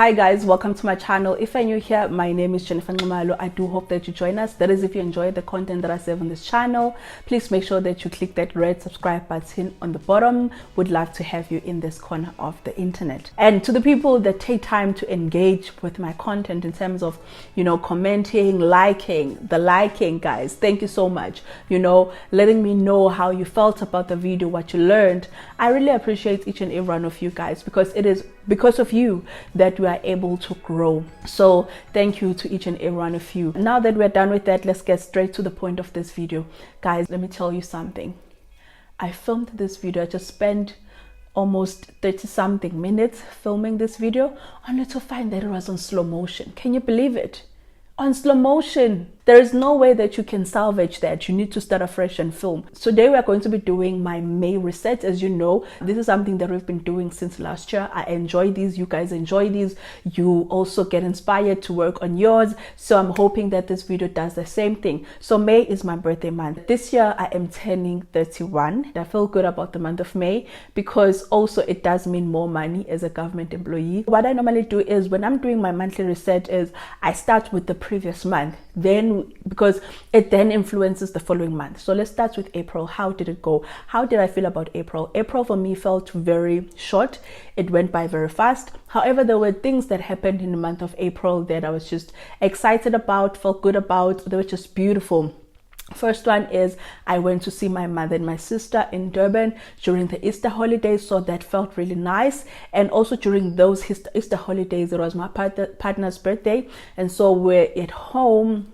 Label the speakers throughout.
Speaker 1: Hi guys, welcome to my channel. If you're new here, my name is Jennifer Nxumalo. I do hope that you join us. That is, if you enjoy the content that I serve on this channel, please make sure that you click that red subscribe button on the bottom. Would love to have you in this corner of the internet. And to the people that take time to engage with my content in terms of, commenting, liking, guys, thank you so much. Letting me know how you felt about the video, what you learned. I really appreciate each and every one of you guys, because it is because of you that we are able to grow. So thank you to each and every one of you. Now that we're done with that, let's get straight to the point of this video. Guys, let me tell you something. I filmed this video. I just spent almost 30 something minutes filming this video, only to find that it was on slow motion. Can you believe it? On slow motion. There is no way that you can salvage that. You need to start afresh and film. So today we are going to be doing my May reset. As you know, this is something that we've been doing since last year. I enjoy these. You guys enjoy these. You also get inspired to work on yours. So I'm hoping that this video does the same thing. So May is my birthday month. This year I am turning 31. I feel good about the month of May because also it does mean more money as a government employee. What I normally do is when I'm doing my monthly reset is I start with the previous month. Because it then influences the following month. So let's start with April. How did it go? How did I feel about April? April for me felt very short. It went by very fast. However, there were things that happened in the month of April that I was just excited about, felt good about. They were just beautiful. First one is I went to see my mother and my sister in Durban during the Easter holidays, so that felt really nice. And also during those Easter holidays, it was my partner's birthday, and so we're at home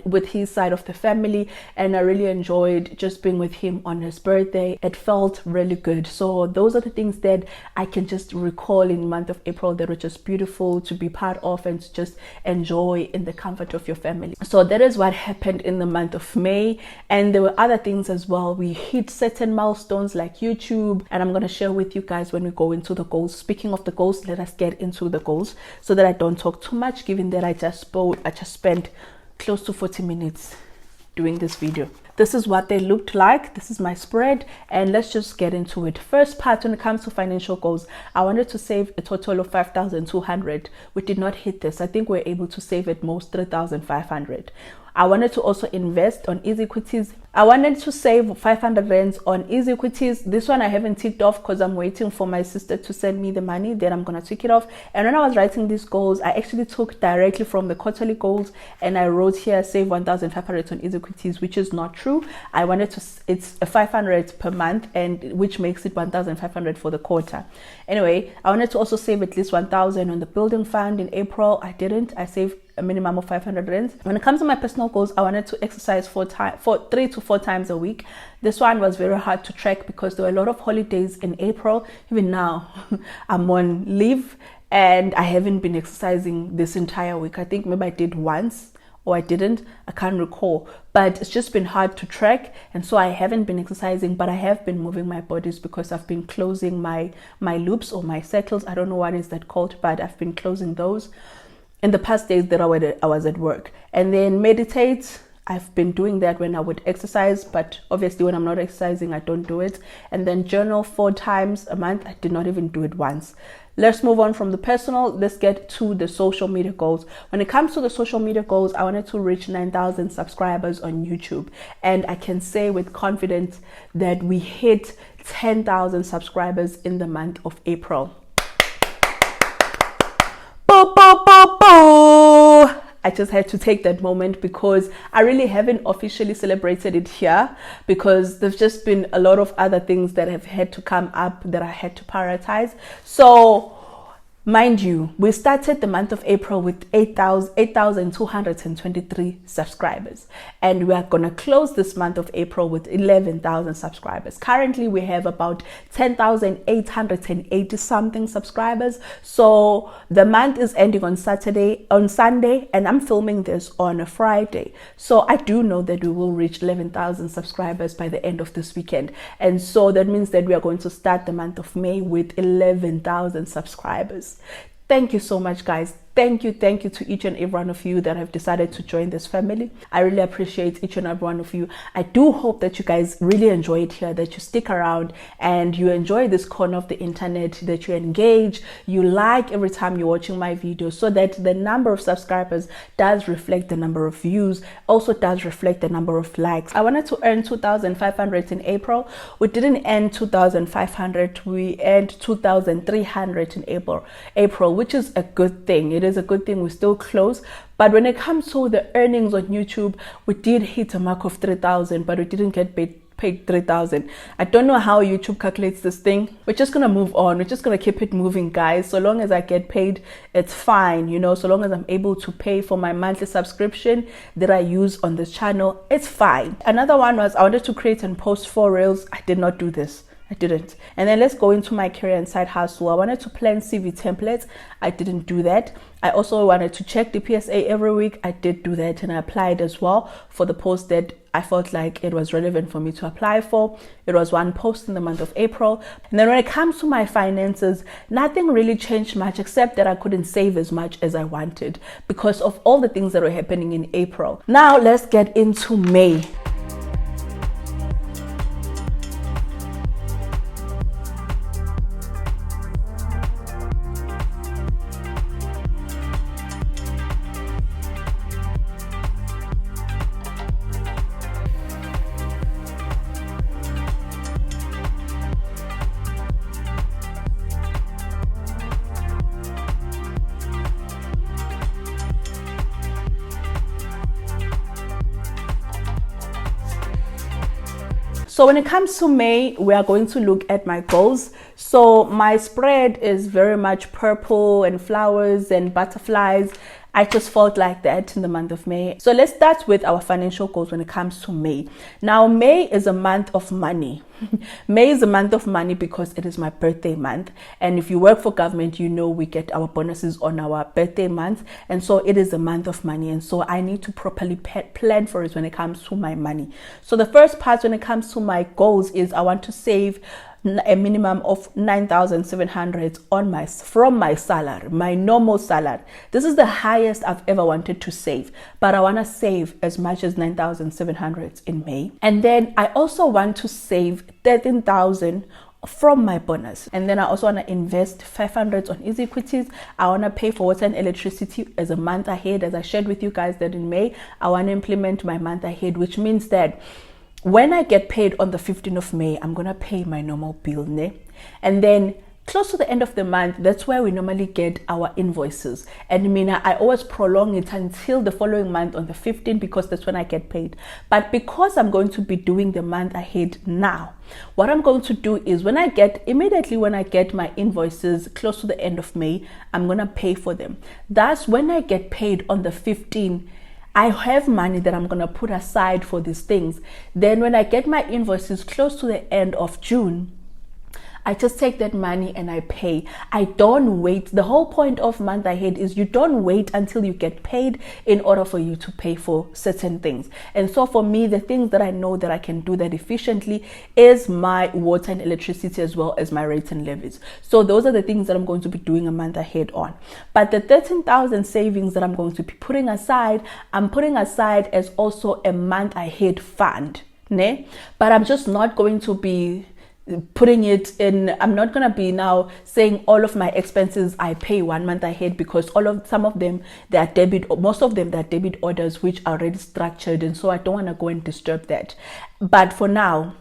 Speaker 1: with his side of the family, and I really enjoyed just being with him on his birthday. It felt really good. So those are the things that I can just recall in the month of April that were just beautiful to be part of and to just enjoy in the comfort of your family. So that is what happened in the month of May. And there were other things as well. We hit certain milestones like YouTube, and I'm going to share with you guys when we go into the goals. Speaking of the goals, let us get into the goals so that I don't talk too much, given that I just spent close to 40 minutes doing this video. This is what they looked like. This is my spread, and let's just get into it. First part, when it comes to financial goals, I wanted to save a total of 5,200. We did not hit this. I think we're able to save at most 3,500. I wanted to also invest on EasyEquities. I wanted to save 500 rands on EasyEquities. This one I haven't ticked off because I'm waiting for my sister to send me the money. Then I'm going to tick it off. And when I was writing these goals, I actually took directly from the quarterly goals, and I wrote here save 1,500 on EasyEquities, which is not true. I wanted to, it's a 500 per month, and which makes it 1,500 for the quarter. Anyway, I wanted to also save at least 1,000 on the building fund in April. I didn't. I saved a minimum of 500 rands. When it comes to my personal goals, I wanted to exercise 3 to 4 times a week. This one was very hard to track because there were a lot of holidays in April. Even now, I'm on leave and I haven't been exercising this entire week. I think maybe I did once or I didn't. I can't recall. But it's just been hard to track, and so I haven't been exercising, but I have been moving my bodies because I've been closing my loops or my circles. I don't know what is that called, but I've been closing those in the past days that I was at work. And then meditate, I've been doing that when I would exercise, but obviously when I'm not exercising, I don't do it. And then journal 4 times a month. I did not even do it once. Let's move on from the personal. Let's get to the social media goals. When it comes to the social media goals, I wanted to reach 9,000 subscribers on YouTube. And I can say with confidence that we hit 10,000 subscribers in the month of April. I just had to take that moment because I really haven't officially celebrated it here because there's just been a lot of other things that have had to come up that I had to prioritize. So mind you, we started the month of April with 8,223 subscribers, and we are going to close this month of April with 11,000 subscribers. Currently, we have about 10,880 something subscribers. So the month is ending on Sunday, and I'm filming this on a Friday. So I do know that we will reach 11,000 subscribers by the end of this weekend. And so that means that we are going to start the month of May with 11,000 subscribers. Thank you so much, guys. Thank you to each and every one of you that have decided to join this family. I really appreciate each and every one of you. I do hope that you guys really enjoy it here, that you stick around and you enjoy this corner of the internet, that you engage, you like every time you're watching my videos, so that the number of subscribers does reflect the number of views, also does reflect the number of likes. I wanted to earn 2,500 in April. We didn't end 2,500, we earned 2,300 in April, which is a good thing. It is a good thing. We're still close, but when it comes to the earnings on YouTube, we did hit a mark of 3,000, but we didn't get paid 3,000. I don't know how YouTube calculates this thing. We're just gonna move on. We're just gonna keep it moving, guys. So long as I get paid, it's fine, you know. So long as I'm able to pay for my monthly subscription that I use on this channel, it's fine. Another one was I wanted to create and post 4 reels. I did not do this. I didn't. And then let's go into my career and side hustle. I wanted to plan CV templates. I didn't do that. I also wanted to check the PSA every week. I did do that, and I applied as well for the post that I felt like it was relevant for me to apply for. It was one post in the month of April. And then when it comes to my finances, nothing really changed much, except that I couldn't save as much as I wanted because of all the things that were happening in April. Now let's get into May. So when it comes to May, we are going to look at my goals. So my spread is very much purple and flowers and butterflies. I just felt like that in the month of May. So let's start with our financial goals when it comes to May. Now, May is a month of money. May is a month of money because it is my birthday month. And if you work for government, you know we get our bonuses on our birthday month. And so it is a month of money. And so I need to properly plan for it when it comes to my money. So the first part when it comes to my goals is I want to save a minimum of 9,700 from my salary, my normal salary. This is the highest I've ever wanted to save, but I want to save as much as 9,700 in May. And then I also want to save 13,000 from my bonus. And then I also want to invest 500 on EasyEquities. I want to pay for water and electricity as a month ahead. As I shared with you guys that in May, I want to implement my month ahead, which means that when I get paid on the 15th of May, I'm going to pay my normal bill, ne? And then close to the end of the month, that's where we normally get our invoices. And Mina, I always prolong it until the following month on the 15th because that's when I get paid. But because I'm going to be doing the month ahead now, what I'm going to do is immediately when I get my invoices close to the end of May, I'm going to pay for them. Thus, when I get paid on the 15th, I have money that I'm going to put aside for these things. Then when I get my invoices close to the end of June, I just take that money and I pay. I don't wait. The whole point of month ahead is you don't wait until you get paid in order for you to pay for certain things. And so for me, the things that I know that I can do that efficiently is my water and electricity as well as my rates and levies. So those are the things that I'm going to be doing a month ahead on. But the 13,000 savings that I'm going to be putting aside, I'm putting aside as also a month ahead fund. Ne? But I'm just not going to be putting it in. I'm not going to be now saying all of my expenses I pay 1 month ahead, because some of them they're most of them they're debit orders which are already structured, and so I don't want to go and disturb that. But for now,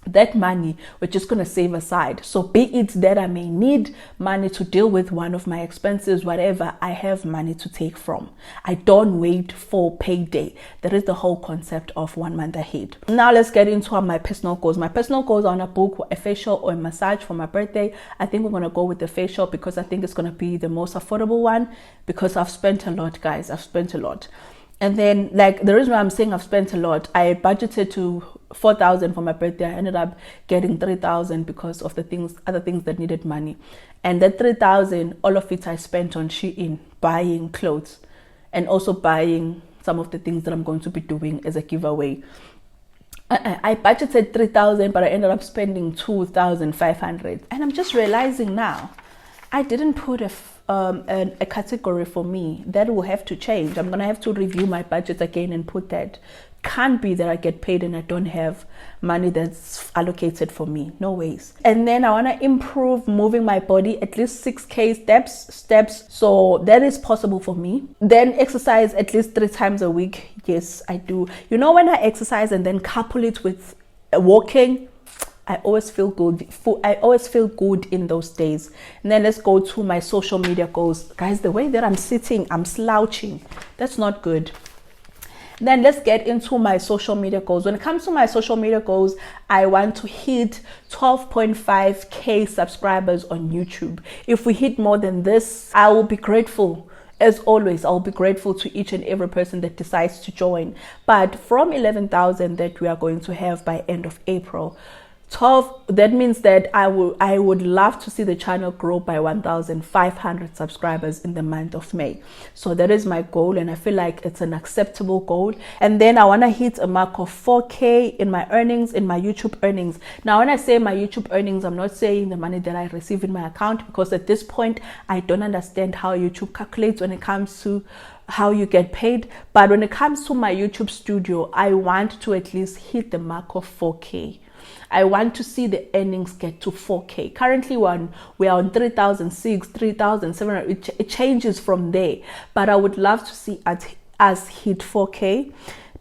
Speaker 1: that money we're just going to save aside. So be it that I may need money to deal with one of my expenses, whatever, I have money to take from. I don't wait for payday. That is the whole concept of 1 month ahead. Now let's get into my personal goals. My personal goals are on a book a facial or a massage for my birthday. I think we're going to go with the facial because I think it's going to be the most affordable one, because I've spent a lot, guys. I've spent a lot. And then, like, the reason why I'm saying I've spent a lot, I budgeted to 4,000 for my birthday. I ended up getting 3,000 because of other things that needed money. And that 3,000, all of it I spent on Shein, buying clothes and also buying some of the things that I'm going to be doing as a giveaway. I budgeted 3,000, but I ended up spending 2,500. And I'm just realizing now, I didn't put a category for me. That will have to change. I'm gonna have to review my budget again and put that. Can't be that I get paid and I don't have money that's allocated for me. No ways. And then I want to improve moving my body at least 6k steps. So that is possible for me. Then exercise at least 3 times a week. Yes, I do. You know, when I exercise and then couple it with walking, I always feel good. I always feel good in those days. And then let's go to my social media goals. Guys, the way that I'm sitting, I'm slouching. That's not good. Then let's get into my social media goals. When it comes to my social media goals, I want to hit 12.5k subscribers on YouTube. If we hit more than this, I will be grateful. As always, I'll be grateful to each and every person that decides to join. But from 11,000 that we are going to have by end of April, 12, that means that I would love to see the channel grow by 1,500 subscribers in the month of May. So that is my goal, and I feel like it's an acceptable goal. And then I want to hit a mark of 4k in my earnings, in my YouTube earnings. Now when I say my YouTube earnings, I'm not saying the money that I receive in my account, because at this point I don't understand how YouTube calculates when it comes to how you get paid. But when it comes to my YouTube studio, I want to at least hit the mark of 4k. I want to see the earnings get to 4k. Currently we are on 3,600, 3,700. It changes from there, but I would love to see us hit 4k,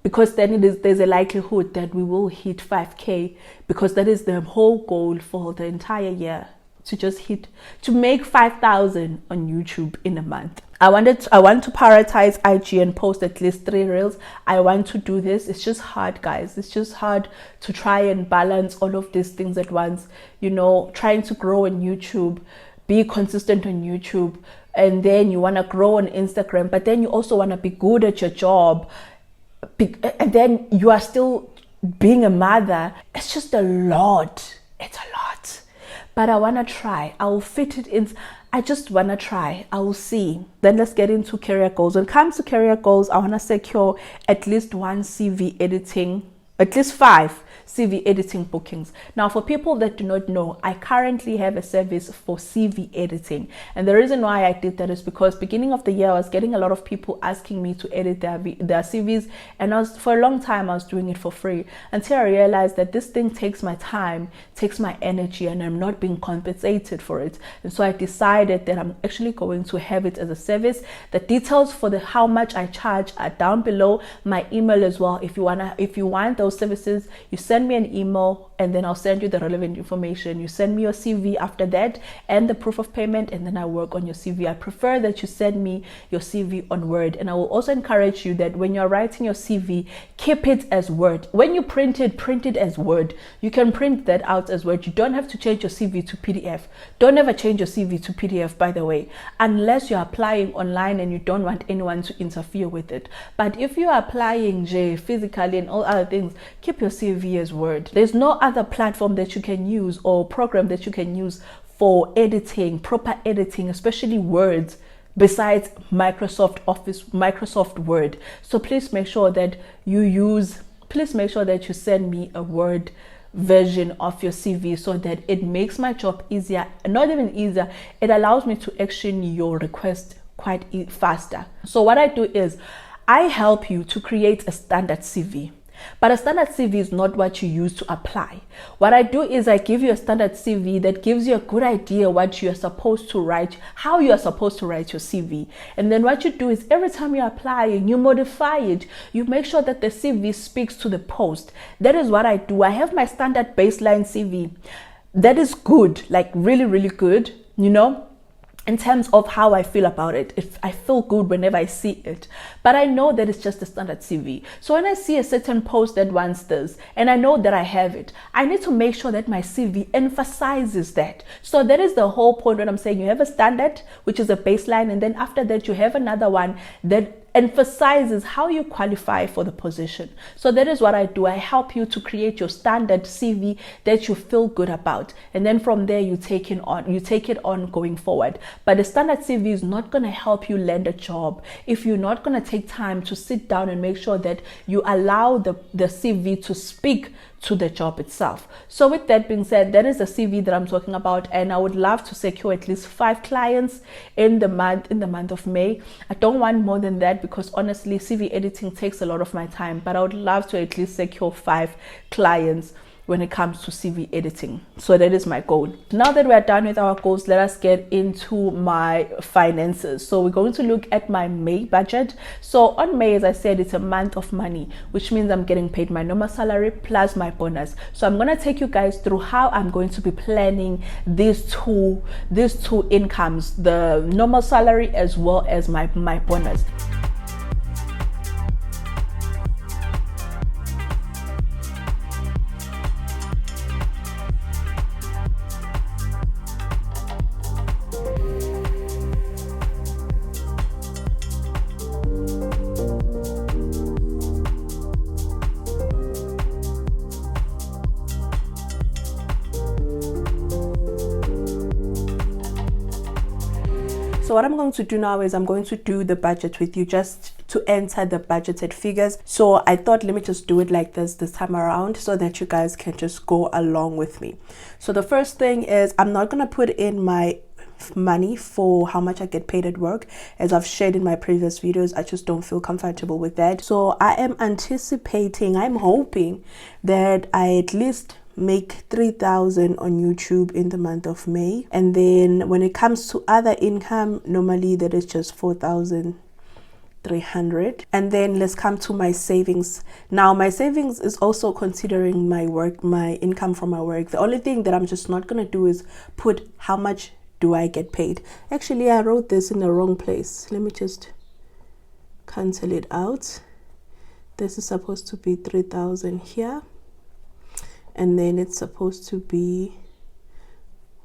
Speaker 1: because then there's a likelihood that we will hit 5k, because that is the whole goal for the entire year, to make 5,000 on YouTube in a month. I want to prioritize IG and post at least 3 reels. I want to do this. It's just hard, guys. It's just hard to try and balance all of these things at once. You know, trying to grow on YouTube, be consistent on YouTube, and then you want to grow on Instagram, but then you also want to be good at your job, and then you are still being a mother. It's just a lot. It's a lot. But I want to try. I will fit it in. I just want to try. I will see. Then let's get into career goals. When it comes to career goals, I want to secure at least 1 CV editing, at least 5 CV editing bookings. Now, for people that do not know, I currently have a service for CV editing. And the reason why I did that is because beginning of the year, I was getting a lot of people asking me to edit their CVs. And for a long time, I was doing it for free, until I realized that this thing takes my time, takes my energy, and I'm not being compensated for it. And so I decided that I'm actually going to have it as a service. The details for how much I charge are down below. My email as well. If you want those services, you send me an email, and then I'll send you the relevant information. You send me your CV after that and the proof of payment, and then I work on your CV. I prefer that you send me your CV on Word, and I will also encourage you that when you're writing your CV, keep it as Word. When you print it as Word. You can print that out as Word. You don't have to change your CV to PDF. Don't ever change your CV to PDF, by the way, unless you're applying online and you don't want anyone to interfere with it. But if you're applying physically and all other things, keep your CV as Word. There's no other platform that you can use or program that you can use for editing, proper editing, especially words, besides Microsoft Office, Microsoft Word. So please make sure that you send me a Word version of your CV, so that it makes my job easier. Not even easier, it allows me to action your request quite faster. So what I do is I help you to create a standard CV. But a standard CV is not what you use to apply. What I do is I give you a standard CV that gives you a good idea what you are supposed to write, how you are supposed to write your CV. And then what you do is every time you're applying, you modify it. You make sure that the CV speaks to the post. That is what I do. I have my standard baseline CV that is good, like really, really good, you know, in terms of how I feel about it. If I feel good whenever I see it, but I know that it's just a standard CV. So when I see a certain post that wants this, and I know that I have it, I need to make sure that my CV emphasizes that. So that is the whole point when I'm saying you have a standard, which is a baseline, and then after that you have another one that emphasizes how you qualify for the position. So that is what I do. I help you to create your standard CV that you feel good about, and then from there you take it on going forward. But the standard CV is not going to help you land a job if you're not going to take time to sit down and make sure that you allow the CV to speak to the job itself. So with that being said, that is the CV that I'm talking about, and I would love to secure at least 5 clients in the month of May. I don't want more than that because honestly CV editing takes a lot of my time, but I would love to at least secure 5 clients when it comes to CV editing. So that is my goal. Now that we are done with our goals, let us get into my finances. So we're going to look at my May budget. So on May, as I said, it's a month of money, which means I'm getting paid my normal salary plus my bonus. So I'm going to take you guys through how I'm going to be planning these two incomes, the normal salary as well as my bonus. So what I'm going to do now is I'm going to do the budget with you just to enter the budgeted figures. So I thought, let me just do it like this time around so that you guys can just go along with me. So the first thing is I'm not going to put in my money for how much I get paid at work. As I've shared in my previous videos, I just don't feel comfortable with that. So I am anticipating, I'm hoping that I at least make 3,000 on YouTube in the month of May. And then when it comes to other income, normally that is just 4,300. And then let's come to my savings. Now my savings is also considering my work, my income from my work. The only thing that I'm just not gonna do is put how much do I get paid. Actually, I wrote this in the wrong place. Let me just cancel it out. This is supposed to be 3,000 here, and then it's supposed to be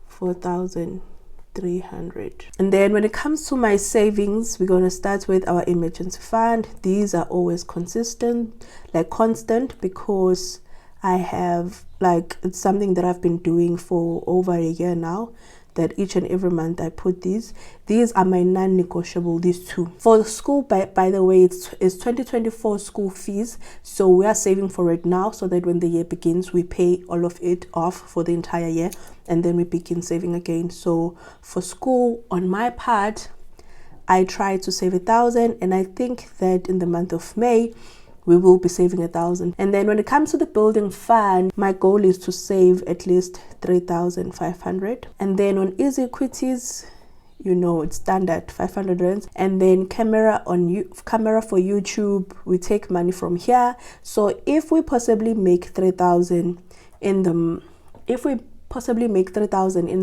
Speaker 1: 4,300. And then when it comes to my savings, we're going to start with our emergency fund. These are always constant because I have, like, it's something that I've been doing for over a year now, that each and every month I put these are my non-negotiable, these two. For the school, by the way, it's 2024 school fees, so we are saving for it now so that when the year begins we pay all of it off for the entire year, and then we begin saving again. So for school, on my part, I try to save 1,000, and I think that in the month of May we will be saving 1,000. And then when it comes to the building fund, my goal is to save at least 3,500. And then on EasyEquities, you know, it's standard 500 rands. And then camera for YouTube, we take money from here. So if we possibly make 3,000 in the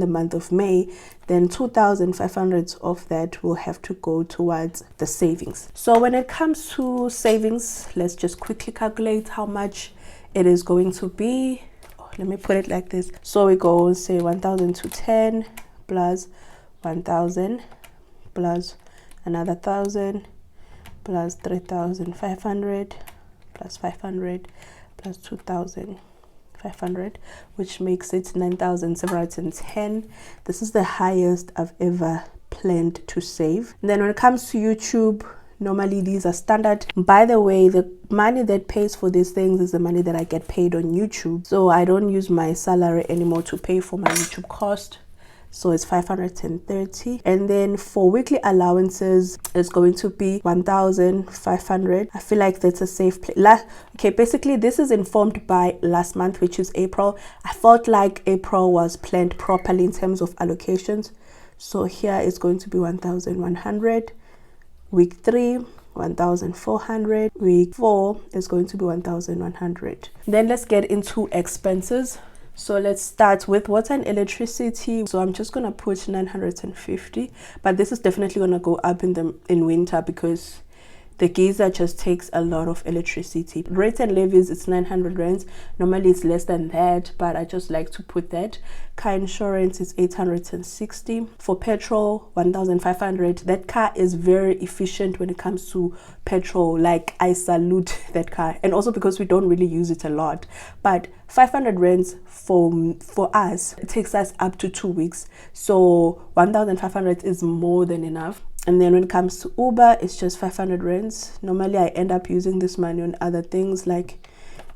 Speaker 1: month of May, then 2,500 of that will have to go towards the savings. So when it comes to savings, let's just quickly calculate how much it is going to be. Let me put it like this. So we go, say 1,210 plus 1,000 plus another 1,000 plus 3,500 plus 500 plus 2,500, which makes it 9,710. This is the highest I've ever planned to save. And then when it comes to YouTube, normally these are standard. By the way, the money that pays for these things is the money that I get paid on YouTube. So I don't use my salary anymore to pay for my YouTube cost. So it's 530. And then for weekly allowances, it's going to be 1,500. I feel like that's a safe place. Okay, basically this is informed by last month, which is April. I felt like April was planned properly in terms of allocations. So here it's going to be 1,100. Week 3, 1,400. Week 4 is going to be 1,100. Then let's get into expenses. So let's start with water and electricity. So I'm just gonna put 950, but this is definitely gonna go up in winter because the geyser just takes a lot of electricity. Rates and levies, it's 900 rands. Normally it's less than that, but I just like to put that. Car insurance is 860. For petrol, 1,500. That car is very efficient when it comes to petrol. Like, I salute that car, and also because we don't really use it a lot. But 500 rands for us, it takes us up to 2 weeks. So 1,500 is more than enough. And then when it comes to Uber, it's just 500 rands. Normally I end up using this money on other things like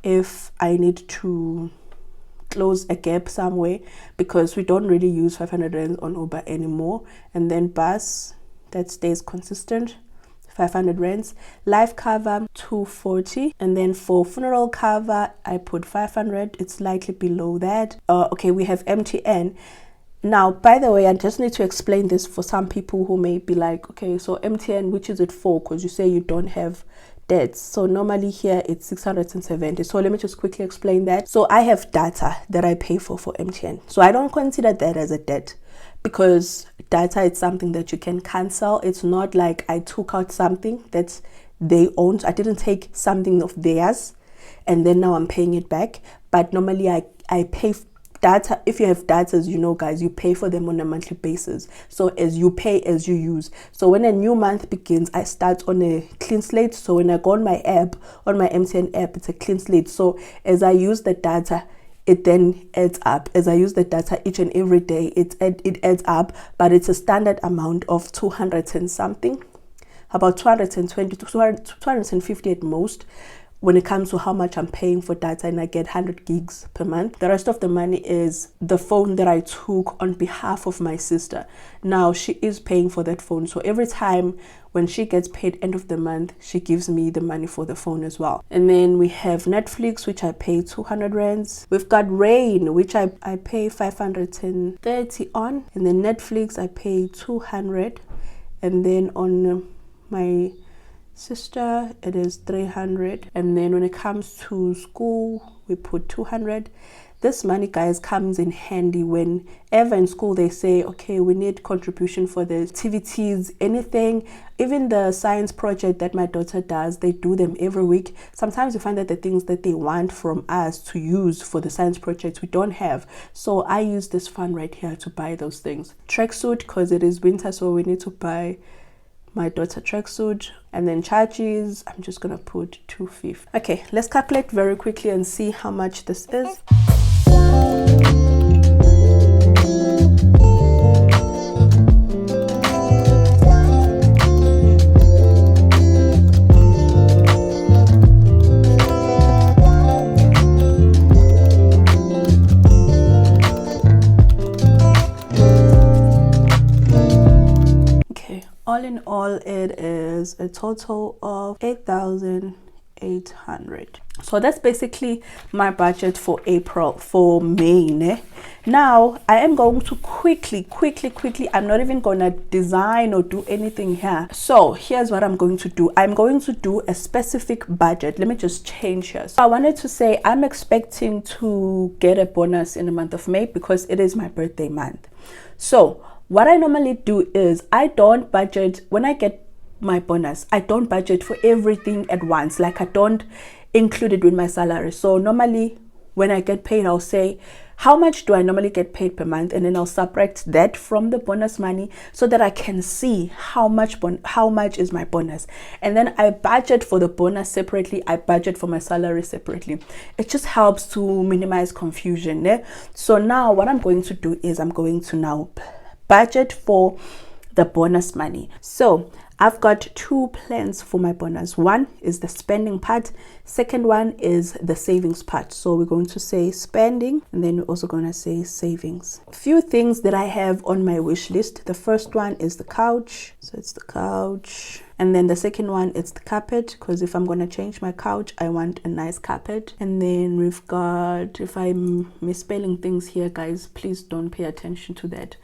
Speaker 1: if I need to close a gap somewhere, because we don't really use 500 rand on Uber anymore. And then bus, that stays consistent, 500 rands. Life cover 240, and then for funeral cover I put 500. It's slightly below that. Okay, we have MTN. Now, by the way, I just need to explain this for some people who may be like, okay, so MTN, which is it for? Because you say you don't have debts. So normally here it's 670. So let me just quickly explain that. So I have data that I pay for MTN. So I don't consider that as a debt, because data is something that you can cancel. It's not like I took out something that they owned. I didn't take something of theirs and then now I'm paying it back. But normally I pay data. If you have data, as you know, guys, you pay for them on a monthly basis. So as you pay as you use. So when a new month begins, I start on a clean slate. So when I go on my app, on my MTN app, it's a clean slate. So as I use the data, it then adds up. As I use the data each and every day, it adds up, but it's a standard amount of 200 and something, about 220 to 250 at most, when it comes to how much I'm paying for data, and I get 100 gigs per month. The rest of the money is the phone that I took on behalf of my sister. Now she is paying for that phone, so every time when she gets paid end of the month, she gives me the money for the phone as well. And then we have Netflix, which I pay 200 rands. We've got Rain, which I pay 530 on, and then Netflix I pay 200, and then on my sister it is 300. And then when it comes to school, we put 200. This money, guys, comes in handy whenever in school they say, okay, we need contribution for the activities, anything. Even the science project that my daughter does, they do them every week. Sometimes you find that the things that they want from us to use for the science projects we don't have. So I use this fund right here to buy those things. Tracksuit, because it is winter, so we need to buy my daughter tracksuit. And then charges, I'm just gonna put 250. Okay, let's calculate very quickly and see how much this is. All in all, it is a total of 8,800. So that's basically my budget for May. Now I am going to quickly, I'm not even gonna design or do anything here. So here's what I'm going to do. I'm going to do a specific budget. Let me just change here. So I wanted to say I'm expecting to get a bonus in the month of May because it is my birthday month. So what I normally do is I don't budget when I get my bonus. I don't budget for everything at once. Like I don't include it with my salary. So normally when I get paid, I'll say, how much do I normally get paid per month? And then I'll subtract that from the bonus money so that I can see how much is my bonus. And then I budget for the bonus separately. I budget for my salary separately. It just helps to minimize confusion. So now what I'm going to do is I'm going to now budget for the bonus money. So I've got two plans for my bonus. One is the spending part. Second one is the savings part. So we're going to say spending, and then we're also going to say savings. A few things that I have on my wish list. The first one is the couch. So it's the couch. And then the second one is the carpet, because if I'm going to change my couch, I want a nice carpet. And then we've got, if I'm misspelling things here, guys, please don't pay attention to that.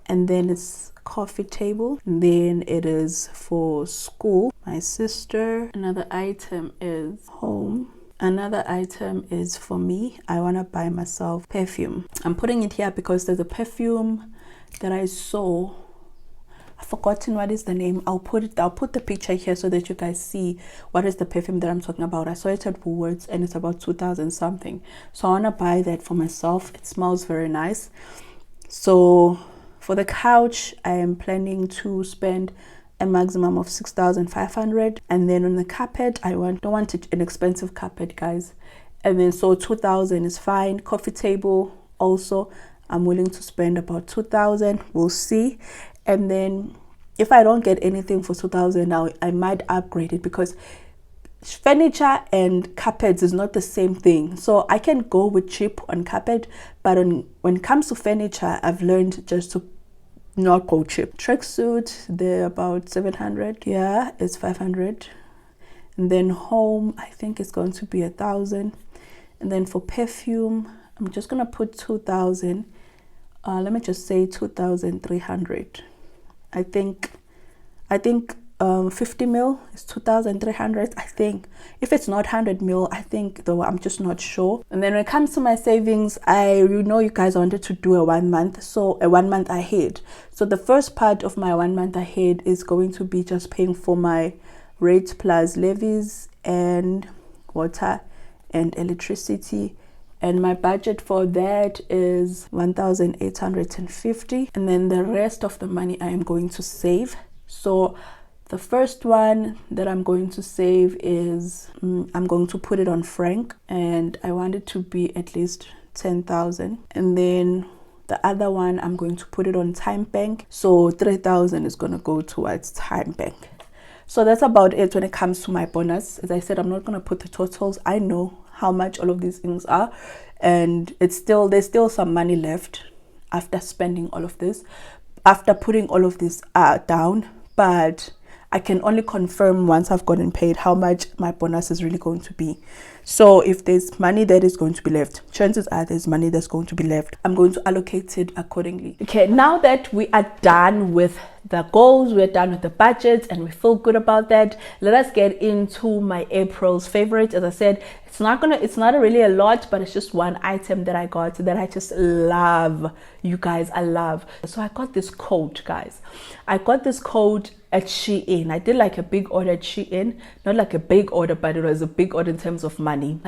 Speaker 1: And then it's coffee table. And then it is for school, my sister. Another item is home. Another item is for me. I want to buy myself perfume. I'm putting it here because there's a perfume that I saw. I've forgotten what is the name. I'll put the picture here so that you guys see what is the perfume that I'm talking about. I saw it at Woolworths and it's about 2,000 something. So I want to buy that for myself. It smells very nice. So for the couch, I am planning to spend a maximum of 6,500. And then on the carpet, I don't want an expensive carpet, guys. And then so 2,000 is fine. Coffee table also, I'm willing to spend about 2,000. We'll see. And then if I don't get anything for 2,000 now, I might upgrade it, because furniture and carpets is not the same thing. So I can go with cheap on carpet, but when it comes to furniture, I've learned just to not go cheap. Tracksuit, they're about 700. Yeah, it's 500. And then home, I think it's going to be 1,000. And then for perfume, I'm just gonna put 2,000. Let me just say 2,300. I think 50 mil is 2,300. I think if it's not 100 mil, I think, though I'm just not sure. And then when it comes to my savings, you guys wanted to do a 1 month, so a 1 month ahead. So the first part of my 1 month ahead is going to be just paying for my rate plus levies and water and electricity, and my budget for that is 1,850, and then the rest of the money I am going to save. So the first one that I'm going to save is I'm going to put it on Frank, and I want it to be at least 10,000. And then the other one I'm going to put it on Time Bank, so 3,000 is going to go towards Time Bank. So that's about it when it comes to my bonus. As I said, I'm not going to put the totals. I know how much all of these things are, and there's still some money left after spending all of this, after putting all of this down. But I can only confirm once I've gotten paid how much my bonus is really going to be. So if there's money that is going to be left, chances are there's money that's going to be left. I'm going to allocate it accordingly. Okay, now that we are done with the goals, we're done with the budgets, and we feel good about that, let us get into my April's favorite. As I said, it's not really a lot, but it's just one item that I got that I just love. You guys, I love. So I got this coat, guys. I got this coat at Shein. I did like a big order at Shein, not like a big order, but it was a big order in terms of money.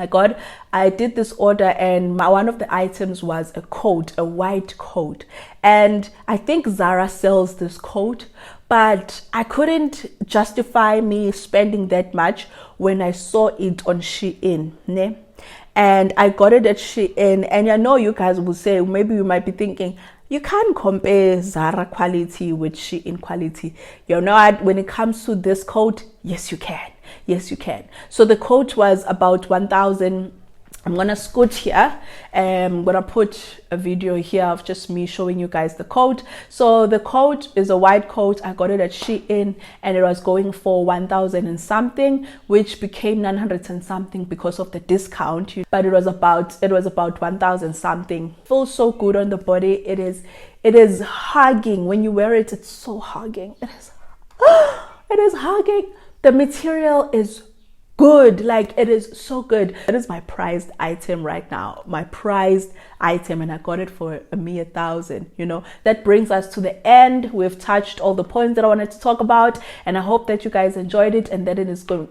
Speaker 1: I did this order, and one of the items was a coat, a white coat, and I think Zara sells this coat, but I couldn't justify me spending that much when I saw it on Shein, ne? And I got it at Shein, and I know you guys will say, maybe you might be thinking, you can't compare Zara quality with Shein quality. You know what? When it comes to this coat, yes, you can. Yes, you can. So the coat was about 1,000. I'm gonna scoot here. I'm gonna put a video here of just me showing you guys the coat. So the coat is a white coat. I got it at Shein, and it was going for 1,000 and something, which became 900 and something because of the discount. But it was about 1,000 something. Feels so good on the body. It is hugging. When you wear it, it's so hugging. It is hugging. The material is good, like it is so good. It is my prized item right now, my prized item, and I got it for a mere 1,000. You know, that brings us to the end. We've touched all the points that I wanted to talk about, and I hope that you guys enjoyed it, and that it's going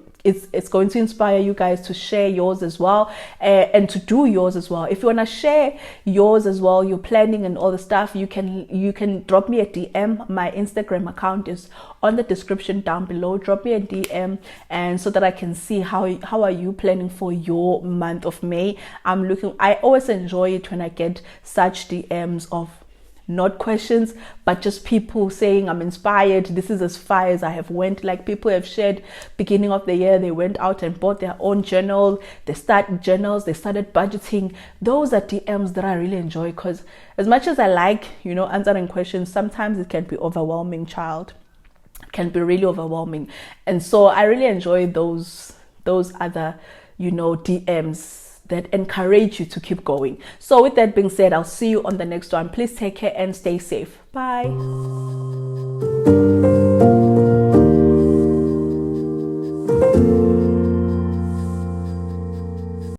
Speaker 1: to inspire you guys to share yours as well, and to do yours as well. If you want to share yours as well, your planning and all the stuff, you can drop me a DM. My Instagram account is on the description down below. Drop me a DM, and so that I can see how are you planning for your month of May. I always enjoy it when I get such DMs of not questions, but just people saying, I'm inspired, this is as far as I have went. Like, people have shared beginning of the year, they went out and bought their own journal, they started budgeting. Those are DMs that I really enjoy, because as much as I like, answering questions, sometimes it can be overwhelming, can be really overwhelming. And so I really enjoy those other DMs that encourage you to keep going. So with that being said, I'll see you on the next one. Please take care and stay safe. Bye.